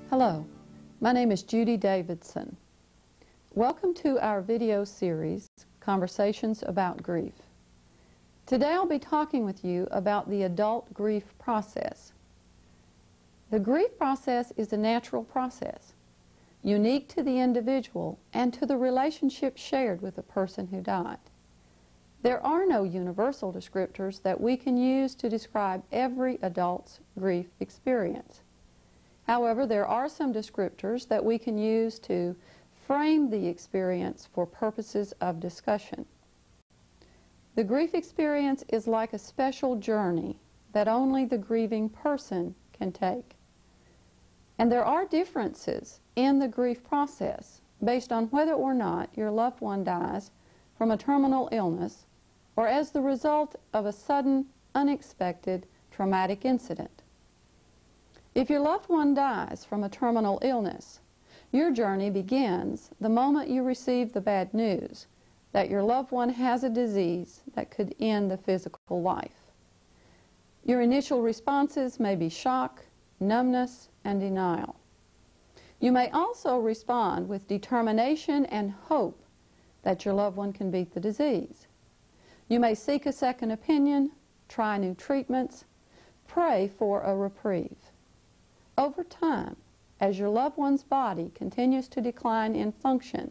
Hello, my name is Judy Davidson. Welcome to our video series, Conversations About Grief. Today I'll be talking with you about the adult grief process. The grief process is a natural process, unique to the individual and to the relationship shared with the person who died. There are no universal descriptors that we can use to describe every adult's grief experience. However, there are some descriptors that we can use to frame the experience for purposes of discussion. The grief experience is like a special journey that only the grieving person can take. And there are differences in the grief process based on whether or not your loved one dies from a terminal illness or as the result of a sudden, unexpected, traumatic incident. If your loved one dies from a terminal illness, your journey begins the moment you receive the bad news that your loved one has a disease that could end the physical life. Your initial responses may be shock, numbness, and denial. You may also respond with determination and hope that your loved one can beat the disease. You may seek a second opinion, try new treatments, pray for a reprieve. Over time, as your loved one's body continues to decline in function,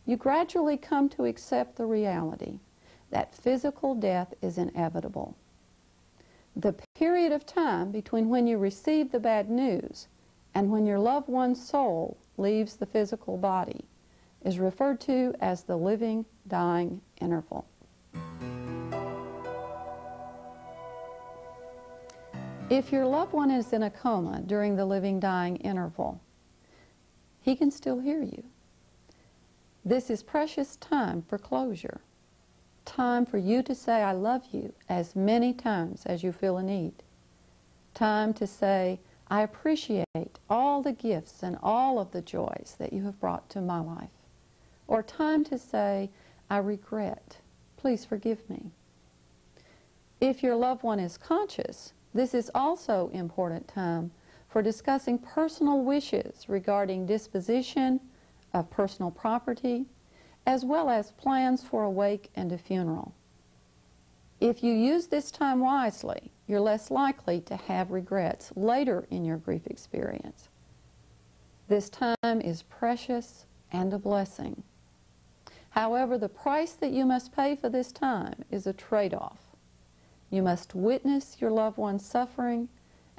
you gradually come to accept the reality that physical death is inevitable. The period of time between when you receive the bad news and when your loved one's soul leaves the physical body is referred to as the living-dying interval. If your loved one is in a coma during the living-dying interval, he can still hear you. This is precious time for closure, time for you to say, "I love you," as many times as you feel a need. Time to say, "I appreciate all the gifts and all of the joys that you have brought to my life." Or time to say, "I regret. Please forgive me." If your loved one is conscious, this is also important time for discussing personal wishes regarding disposition of personal property, as well as plans for a wake and a funeral. If you use this time wisely, you're less likely to have regrets later in your grief experience. This time is precious and a blessing. However, the price that you must pay for this time is a trade-off. You must witness your loved one's suffering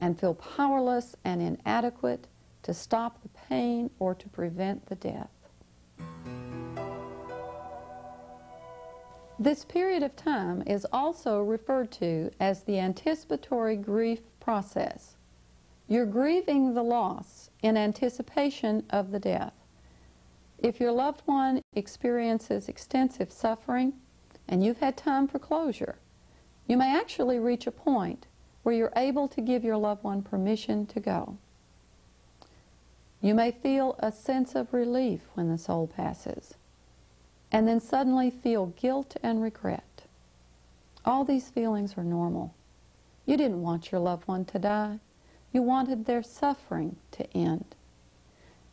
and feel powerless and inadequate to stop the pain or to prevent the death. This period of time is also referred to as the anticipatory grief process. You're grieving the loss in anticipation of the death. If your loved one experiences extensive suffering and you've had time for closure, you may actually reach a point where you're able to give your loved one permission to go. You may feel a sense of relief when the soul passes, and then suddenly feel guilt and regret. All these feelings are normal. You didn't want your loved one to die. You wanted their suffering to end.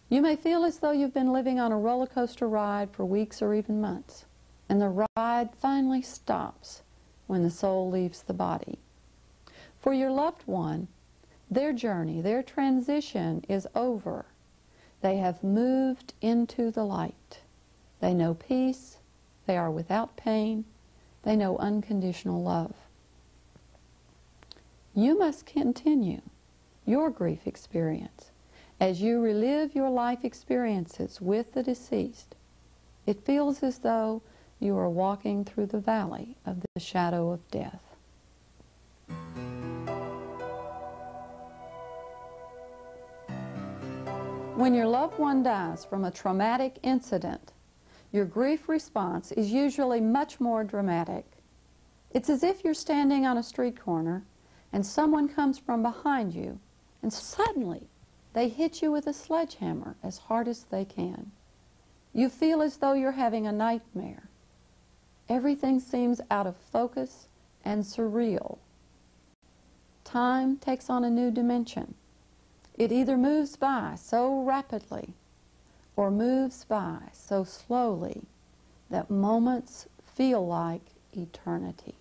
You may feel as though you've been living on a roller coaster ride for weeks or even months, and the ride finally stops when the soul leaves the body. For your loved one, their journey, their transition is over. They have moved into the light. They know peace. They are without pain. They know unconditional love. You must continue your grief experience as you relive your life experiences with the deceased. It feels as though you are walking through the valley of the shadow of death. When your loved one dies from a traumatic incident, your grief response is usually much more dramatic. It's as if you're standing on a street corner and someone comes from behind you and suddenly they hit you with a sledgehammer as hard as they can. You feel as though you're having a nightmare. Everything seems out of focus and surreal. Time takes on a new dimension. It either moves by so rapidly or moves by so slowly that moments feel like eternity.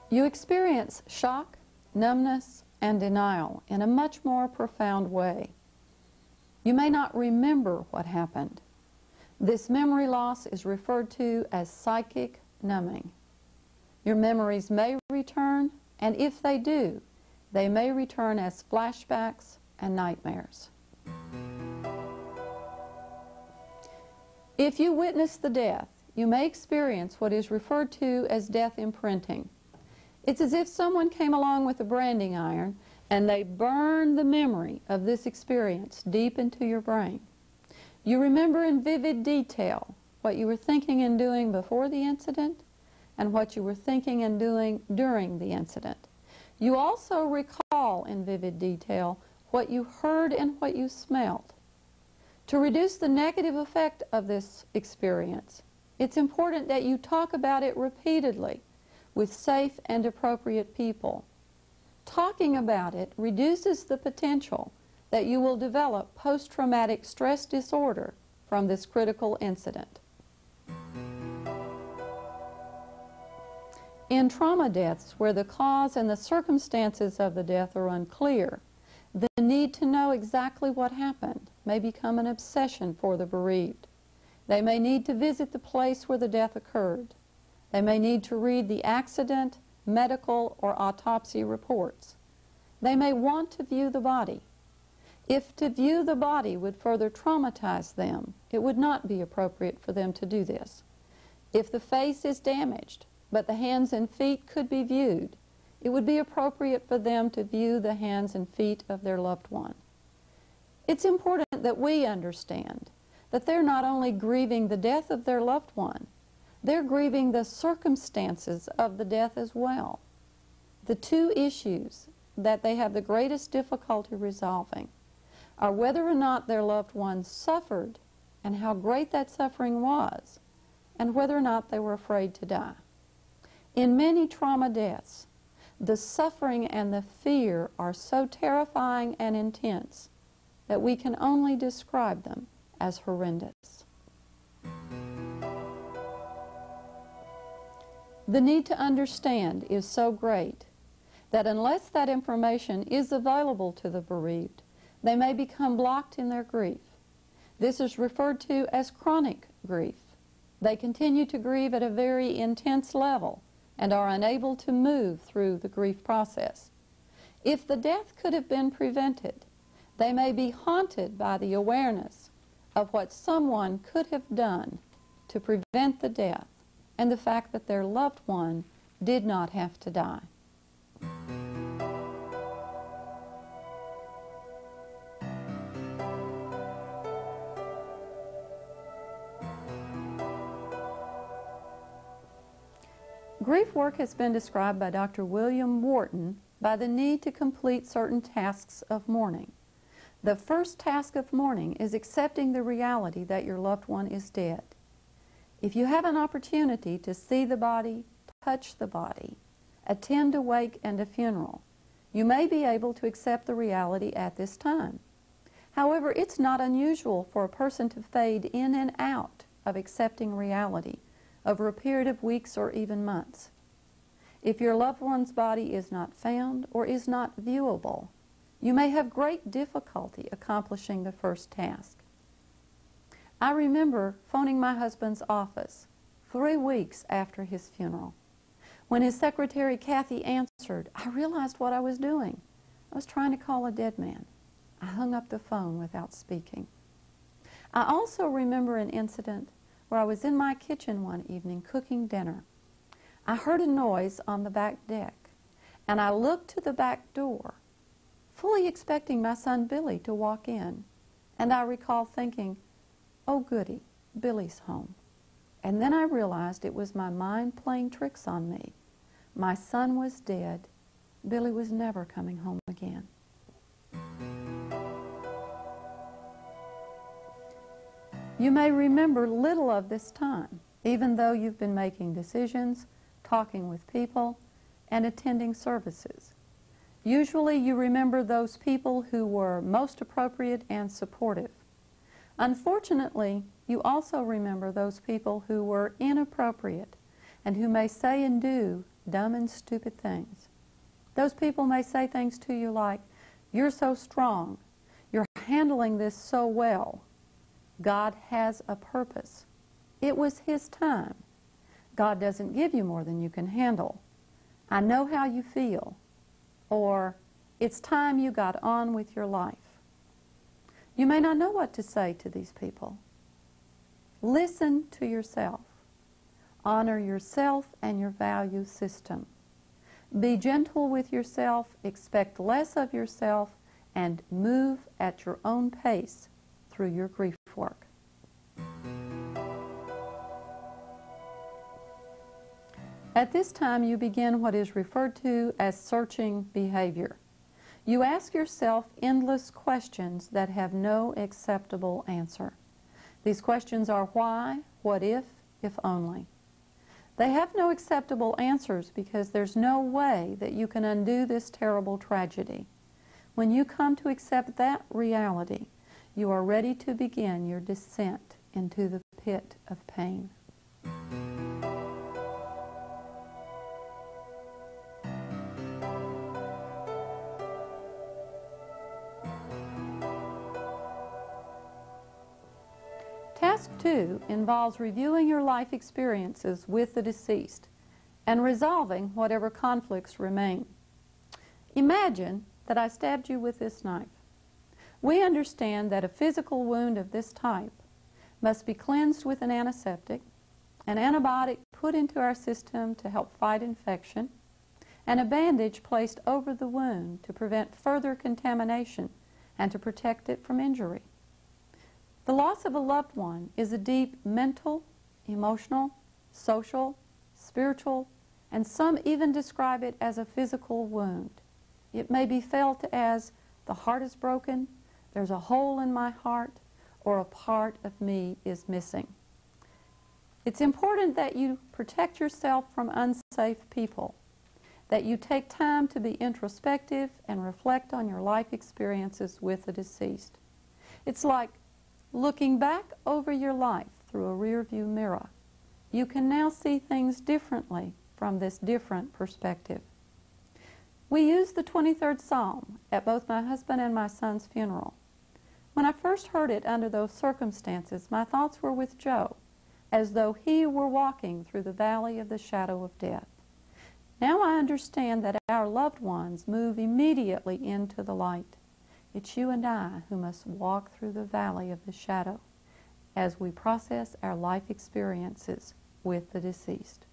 You experience shock, numbness, and denial in a much more profound way. You may not remember what happened. This memory loss is referred to as psychic numbing. Your memories may return, and if they do, they may return as flashbacks and nightmares. If you witness the death, you may experience what is referred to as death imprinting. It's as if someone came along with a branding iron and they burned the memory of this experience deep into your brain. You remember in vivid detail what you were thinking and doing before the incident and what you were thinking and doing during the incident. You also recall in vivid detail what you heard and what you smelled. To reduce the negative effect of this experience, it's important that you talk about it repeatedly with safe and appropriate people. Talking about it reduces the potential that you will develop post-traumatic stress disorder from this critical incident. In trauma deaths, where the cause and the circumstances of the death are unclear, the need to know exactly what happened may become an obsession for the bereaved. They may need to visit the place where the death occurred. They may need to read the accident, medical, or autopsy reports. They may want to view the body. If to view the body would further traumatize them, it would not be appropriate for them to do this. If the face is damaged, but the hands and feet could be viewed, it would be appropriate for them to view the hands and feet of their loved one. It's important that we understand that they're not only grieving the death of their loved one, they're grieving the circumstances of the death as well. The two issues that they have the greatest difficulty resolving are whether or not their loved one suffered and how great that suffering was, and whether or not they were afraid to die. In many trauma deaths, the suffering and the fear are so terrifying and intense that we can only describe them as horrendous. The need to understand is so great that unless that information is available to the bereaved, they may become blocked in their grief. This is referred to as chronic grief. They continue to grieve at a very intense level and are unable to move through the grief process. If the death could have been prevented, they may be haunted by the awareness of what someone could have done to prevent the death and the fact that their loved one did not have to die. Grief work has been described by Dr. William Wharton by the need to complete certain tasks of mourning. The first task of mourning is accepting the reality that your loved one is dead. If you have an opportunity to see the body, touch the body, attend a wake and a funeral, you may be able to accept the reality at this time. However, it's not unusual for a person to fade in and out of accepting reality over a period of weeks or even months. If your loved one's body is not found or is not viewable, you may have great difficulty accomplishing the first task. I remember phoning my husband's office 3 weeks after his funeral. When his secretary, Kathy, answered, I realized what I was doing. I was trying to call a dead man. I hung up the phone without speaking. I also remember an incident where I was in my kitchen one evening cooking dinner. I heard a noise on the back deck, and I looked to the back door, fully expecting my son Billy to walk in. And I recall thinking, oh goody, Billy's home. And then I realized it was my mind playing tricks on me. My son was dead. Billy was never coming home again. You may remember little of this time, even though you've been making decisions, talking with people, and attending services. Usually you remember those people who were most appropriate and supportive. Unfortunately, you also remember those people who were inappropriate and who may say and do dumb and stupid things. Those people may say things to you like, "You're so strong. You're handling this so well. God has a purpose. It was His time. God doesn't give you more than you can handle. I know how you feel." Or, "It's time you got on with your life." You may not know what to say to these people. Listen to yourself. Honor yourself and your value system. Be gentle with yourself, expect less of yourself, and move at your own pace through your grief work. At this time, you begin what is referred to as searching behavior. You ask yourself endless questions that have no acceptable answer. These questions are why, what if only. They have no acceptable answers because there's no way that you can undo this terrible tragedy. When you come to accept that reality, you are ready to begin your descent into the pit of pain. Task 2 involves reviewing your life experiences with the deceased and resolving whatever conflicts remain. Imagine that I stabbed you with this knife. We understand that a physical wound of this type must be cleansed with an antiseptic, an antibiotic put into our system to help fight infection, and a bandage placed over the wound to prevent further contamination and to protect it from injury. The loss of a loved one is a deep mental, emotional, social, spiritual, and some even describe it as a physical wound. It may be felt as the heart is broken, there's a hole in my heart, or a part of me is missing. It's important that you protect yourself from unsafe people, that you take time to be introspective and reflect on your life experiences with the deceased. It's like looking back over your life through a rearview mirror. You can now see things differently from this different perspective. We used the 23rd Psalm at both my husband and my son's funeral. When I first heard it under those circumstances, my thoughts were with Joe, as though he were walking through the valley of the shadow of death. Now I understand that our loved ones move immediately into the light. It's you and I who must walk through the valley of the shadow as we process our life experiences with the deceased.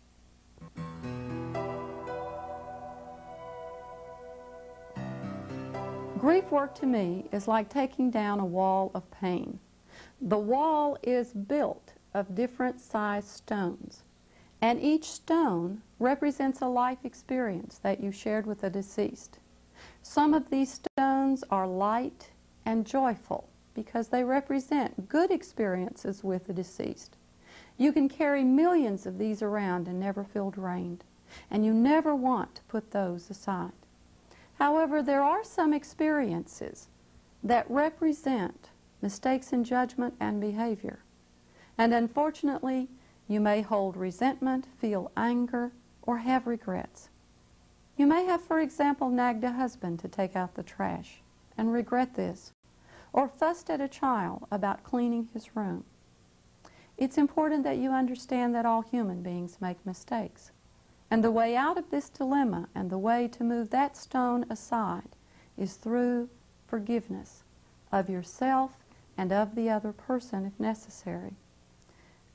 Grief work to me is like taking down a wall of pain. The wall is built of different sized stones, and each stone represents a life experience that you shared with the deceased. Some of these stones are light and joyful because they represent good experiences with the deceased. You can carry millions of these around and never feel drained, and you never want to put those aside. However, there are some experiences that represent mistakes in judgment and behavior, and unfortunately, you may hold resentment, feel anger, or have regrets. You may have, for example, nagged a husband to take out the trash and regret this, or fussed at a child about cleaning his room. It's important that you understand that all human beings make mistakes, and the way out of this dilemma and the way to move that stone aside is through forgiveness of yourself and of the other person if necessary.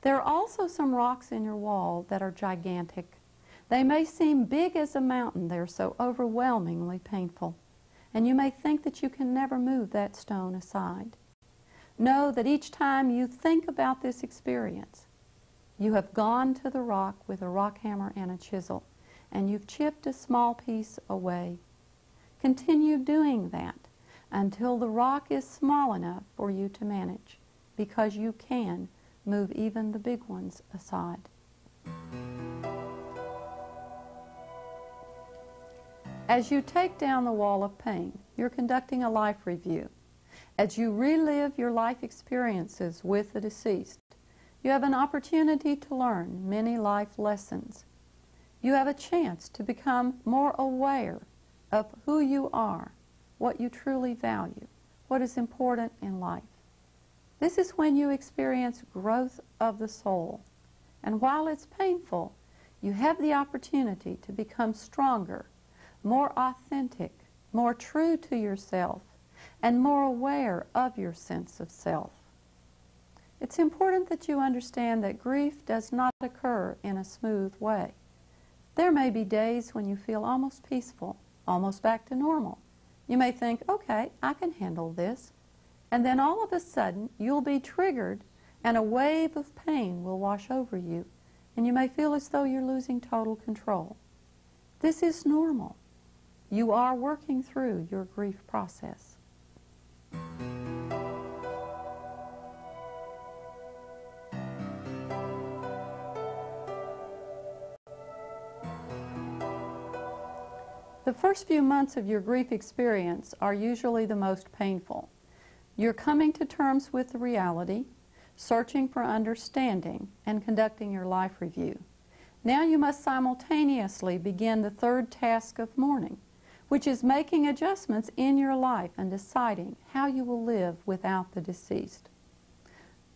There are also some rocks in your wall that are gigantic. They may seem big as a mountain. They're so overwhelmingly painful. And you may think that you can never move that stone aside. Know that each time you think about this experience, you have gone to the rock with a rock hammer and a chisel, and you've chipped a small piece away. Continue doing that until the rock is small enough for you to manage, because you can move even the big ones aside. As you take down the wall of pain, you're conducting a life review. As you relive your life experiences with the deceased, you have an opportunity to learn many life lessons. You have a chance to become more aware of who you are, what you truly value, what is important in life. This is when you experience growth of the soul. And while it's painful, you have the opportunity to become stronger, more authentic, more true to yourself, and more aware of your sense of self. It's important that you understand that grief does not occur in a smooth way. There may be days when you feel almost peaceful, almost back to normal. You may think, okay, I can handle this. And then all of a sudden, you'll be triggered and a wave of pain will wash over you, and you may feel as though you're losing total control. This is normal. You are working through your grief process. The first few months of your grief experience are usually the most painful. You're coming to terms with the reality, searching for understanding, and conducting your life review. Now you must simultaneously begin the third task of mourning, which is making adjustments in your life and deciding how you will live without the deceased.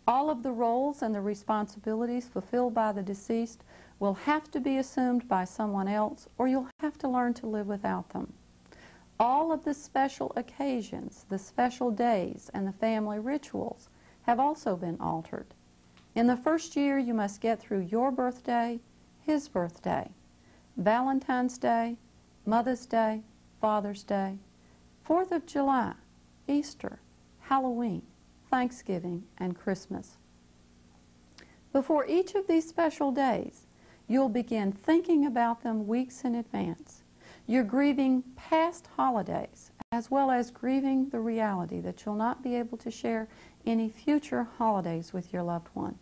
All of the roles and the responsibilities fulfilled by the deceased will have to be assumed by someone else, or you'll have to learn to live without them. All of the special occasions, the special days, and the family rituals have also been altered. In the first year, you must get through your birthday, his birthday, Valentine's Day, Mother's Day, Father's Day, 4th of July, Easter, Halloween, Thanksgiving, and Christmas. Before each of these special days, you'll begin thinking about them weeks in advance. You're grieving past holidays, as well as grieving the reality that you'll not be able to share any future holidays with your loved one.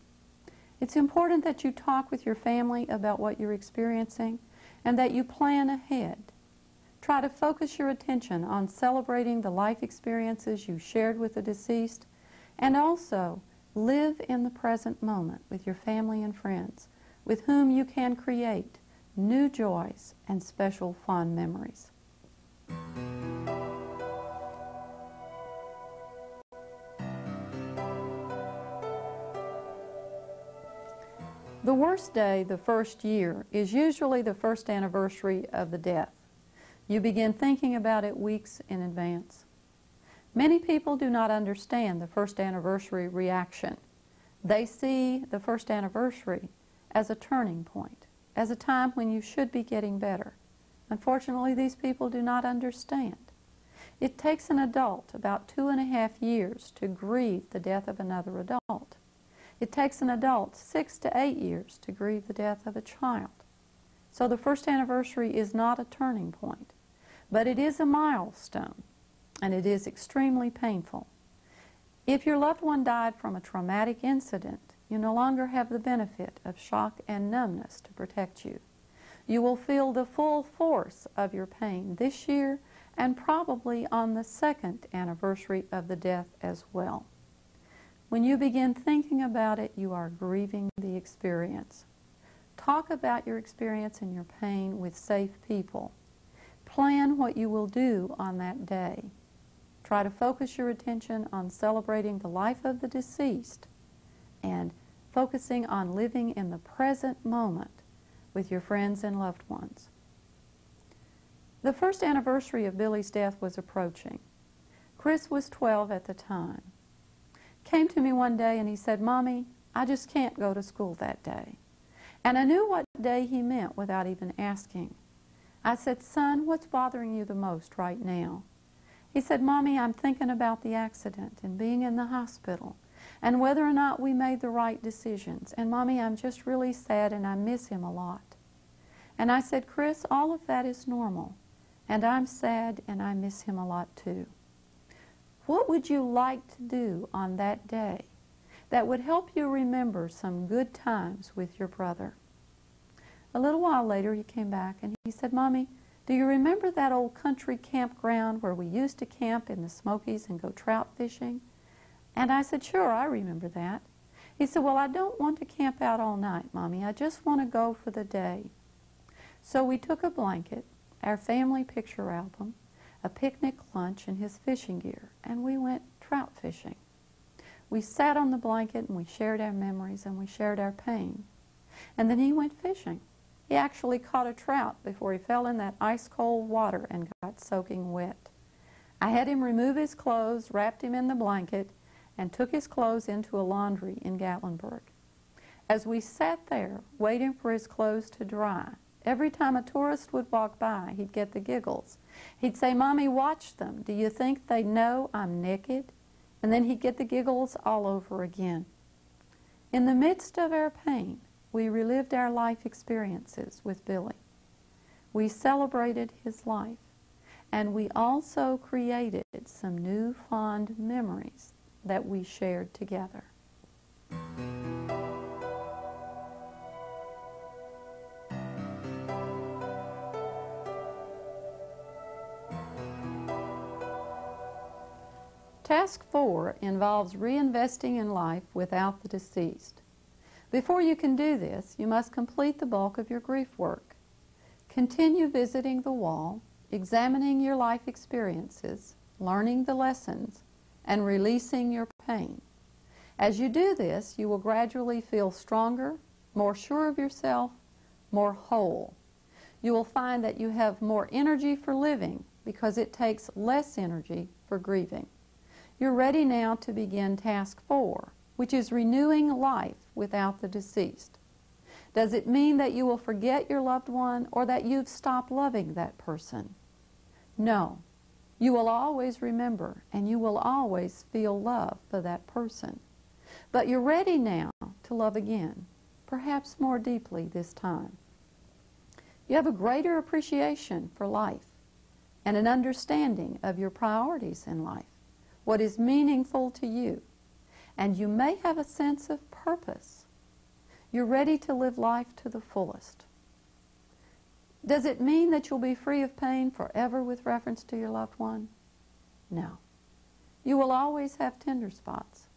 It's important that you talk with your family about what you're experiencing and that you plan ahead. Try to focus your attention on celebrating the life experiences you shared with the deceased, and also live in the present moment with your family and friends, with whom you can create new joys and special fond memories. The worst day the first year is usually the first anniversary of the death. You begin thinking about it weeks in advance. Many people do not understand the first anniversary reaction. They see the first anniversary as a turning point, as a time when you should be getting better. Unfortunately, these people do not understand. It takes an adult about 2.5 years to grieve the death of another adult. It takes an adult 6 to 8 years to grieve the death of a child. So the first anniversary is not a turning point, but it is a milestone, and it is extremely painful. If your loved one died from a traumatic incident, you no longer have the benefit of shock and numbness to protect you. You will feel the full force of your pain this year and probably on the second anniversary of the death as well. When you begin thinking about it, you are grieving the experience. Talk about your experience and your pain with safe people. Plan what you will do on that day. Try to focus your attention on celebrating the life of the deceased and focusing on living in the present moment with your friends and loved ones. The first anniversary of Billy's death was approaching. Chris was 12 at the time. Came to me one day and he said, "Mommy, I just can't go to school that day." And I knew what day he meant without even asking. I said, "Son, what's bothering you the most right now?" He said, "Mommy, I'm thinking about the accident and being in the hospital and whether or not we made the right decisions. And Mommy, I'm just really sad and I miss him a lot." And I said, "Chris, all of that is normal. And I'm sad and I miss him a lot too. What would you like to do on that day that would help you remember some good times with your brother?" A little while later he came back and he said, "Mommy, Do you remember that old country campground where we used to camp in the Smokies and go trout fishing? And I said, sure, I remember that. He said, well, I don't want to camp out all night, Mommy. I just want to go for the day. So we took a blanket, our family picture album, a picnic lunch, and his fishing gear, and we went trout fishing. We sat on the blanket and we shared our memories and we shared our pain. And then he went fishing. He actually caught a trout before he fell in that ice-cold water and got soaking wet. I had him remove his clothes, wrapped him in the blanket, and took his clothes into a laundry in Gatlinburg. As we sat there waiting for his clothes to dry, every time a tourist would walk by, he'd get the giggles. He'd say, Mommy, watch them. Do you think they know I'm naked? And then he'd get the giggles all over again. In the midst of our pain, we relived our life experiences with Billy. We celebrated his life, and we also created some new fond memories that we shared together. Task 4 involves reinvesting in life without the deceased. Before you can do this, you must complete the bulk of your grief work. Continue visiting the wall, examining your life experiences, learning the lessons, and releasing your pain. As you do this, you will gradually feel stronger, more sure of yourself, more whole. You will find that you have more energy for living because it takes less energy for grieving. You're ready now to begin Task 4, which is renewing life without the deceased. Does it mean that you will forget your loved one or that you've stopped loving that person? No. You will always remember and you will always feel love for that person. But you're ready now to love again, perhaps more deeply this time. You have a greater appreciation for life and an understanding of your priorities in life, what is meaningful to you, and you may have a sense of purpose. You're ready to live life to the fullest. Does it mean that you'll be free of pain forever with reference to your loved one? No. You will always have tender spots.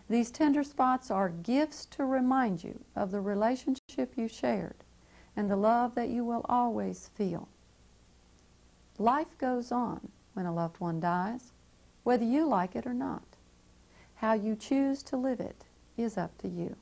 These tender spots are gifts to remind you of the relationship you shared and the love that you will always feel. Life goes on when a loved one dies, whether you like it or not. How you choose to live it is up to you.